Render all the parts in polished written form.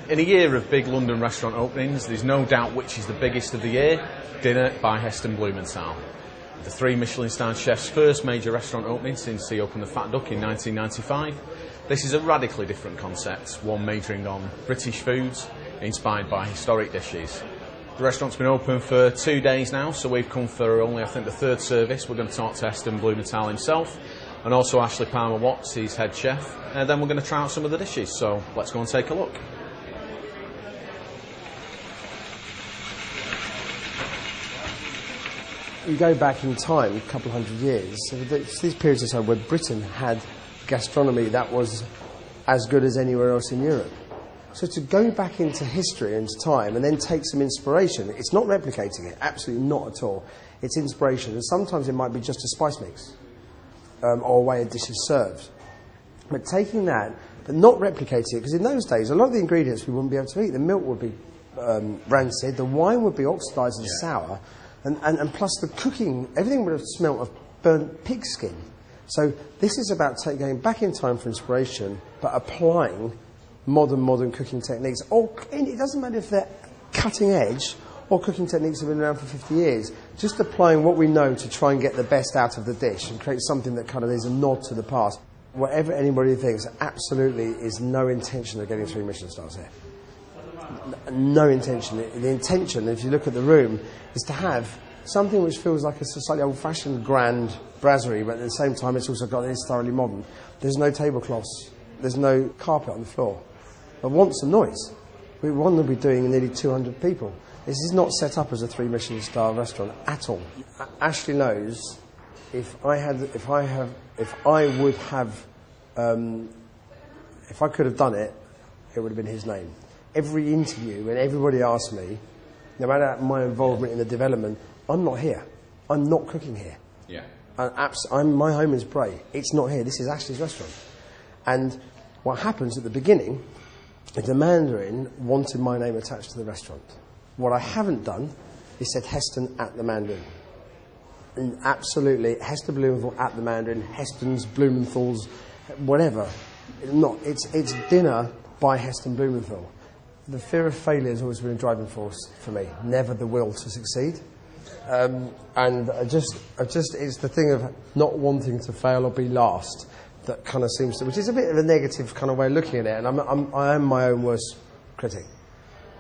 In a year of big London restaurant openings, there's no doubt which is the biggest of the year: dinner by Heston Blumenthal. The 3 Michelin-starred chef's first major restaurant opening since he opened the Fat Duck in 1995. This is a radically different concept, one majoring on British foods, inspired by historic dishes. The restaurant's been open for 2 days now, so we've come for only, I think, the 3rd service. We're going to talk to Heston Blumenthal himself, and also Ashley Palmer-Watts, his head chef, and then we're going to try out some of the dishes, so let's go and take a look. You go back in time a couple of hundred years, so these periods of time where Britain had gastronomy that was as good as anywhere else in Europe. So to go back into history and time and then take some inspiration, it's not replicating it, absolutely not at all. It's inspiration, and sometimes it might be just a spice mix or a way a dish is served. But taking that, but not replicating it, because in those days a lot of the ingredients we wouldn't be able to eat. The milk would be rancid, the wine would be oxidised and sour, and plus the cooking, everything would have smelt of burnt pig skin. So this is about going back in time for inspiration, but applying modern cooking techniques. Or it doesn't matter if they're cutting edge or cooking techniques that have been around for 50 years. Just applying what we know to try and get the best out of the dish and create something that kind of is a nod to the past. Whatever anybody thinks, absolutely is no intention of getting 3 Michelin stars here. No intention. The intention, if you look at the room, is to have something which feels like a slightly old-fashioned grand brasserie, but at the same time it's also got it's thoroughly modern. There's no tablecloths. There's no carpet on the floor. But want some noise. We want to be doing nearly 200 people. This is not set up as a 3 Michelin star restaurant at all. Ashley knows if I could have done it, it would have been his name. Every interview, when everybody asks me, no matter my involvement in the development, I'm not here. I'm not cooking here. Yeah. My home is Bray. It's not here. This is Ashley's restaurant. And what happens at the beginning is the Mandarin wanted my name attached to the restaurant. What I haven't done is said Heston at the Mandarin. And absolutely, Heston Blumenthal at the Mandarin, Heston's, Blumenthal's, whatever. It's dinner by Heston Blumenthal. The fear of failure has always been a driving force for me, never the will to succeed. And it's the thing of not wanting to fail or be last that kind of seems to, which is a bit of a negative kind of way of looking at it. And I am my own worst critic.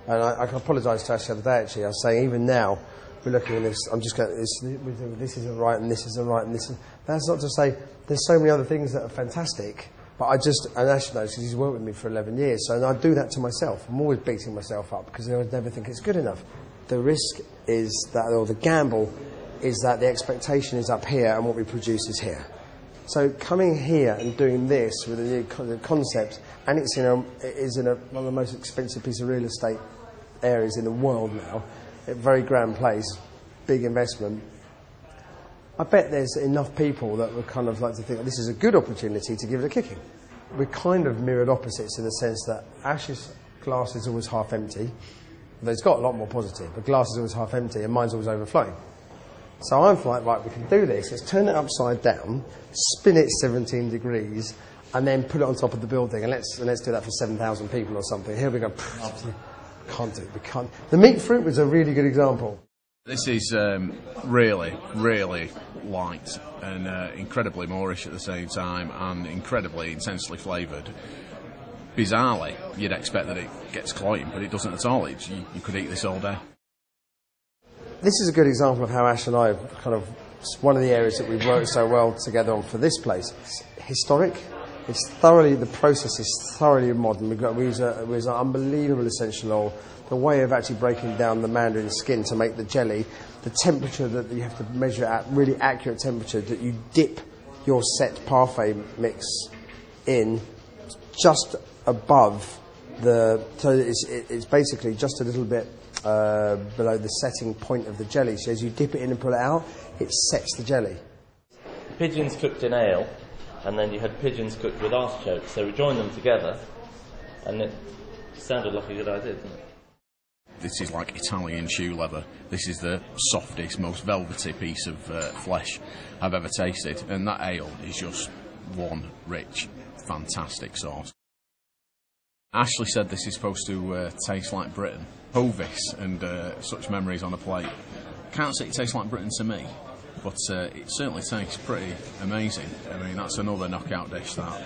And I can apologise to Ash the other day, actually. I was saying, even now, we're looking at this, I'm just going, this isn't right, and this isn't right, and this. That's not to say there's so many other things that are fantastic. But and Ash knows because he's worked with me for 11 years, so I do that to myself. I'm always beating myself up because I never think it's good enough. The risk is that, or the gamble, is that the expectation is up here and what we produce is here. So coming here and doing this with a new concept, and it is in one of the most expensive piece of real estate areas in the world now, a very grand place, big investment. I bet there's enough people that would kind of like to think that this is a good opportunity to give it a kicking. We're kind of mirrored opposites in the sense that Ash's glass is always half empty. It's got a lot more positive, but glass is always half empty and mine's always overflowing. So I'm like, right, we can do this. Let's turn it upside down, spin it 17 degrees, and then put it on top of the building. And let's do that for 7,000 people or something. Here we go. Can't do it. We can't. The meat fruit was a really good example. This is really, really light and incredibly Moorish at the same time, and incredibly intensely flavoured. Bizarrely, you'd expect that it gets cloying, but it doesn't at all. You could eat this all day. This is a good example of how Ash and I have kind of, one of the areas that we've worked so well together on for this place. It's historic. The process is thoroughly modern. We use an unbelievable essential oil. The way of actually breaking down the mandarin skin to make the jelly, the temperature that you have to measure at, really accurate temperature, that you dip your set parfait mix in just above so it's basically just a little bit below the setting point of the jelly. So as you dip it in and pull it out, it sets the jelly. Pigeons cooked in ale, and then you had pigeons cooked with artichokes. So we joined them together, and it sounded like a good idea, didn't it? This is like Italian shoe leather. This is the softest, most velvety piece of flesh I've ever tasted. And that ale is just one rich, fantastic sauce. Ashley said this is supposed to taste like Britain. Hovis and such memories on a plate. Can't say it tastes like Britain to me, but it certainly tastes pretty amazing. I mean, that's another knockout dish, that.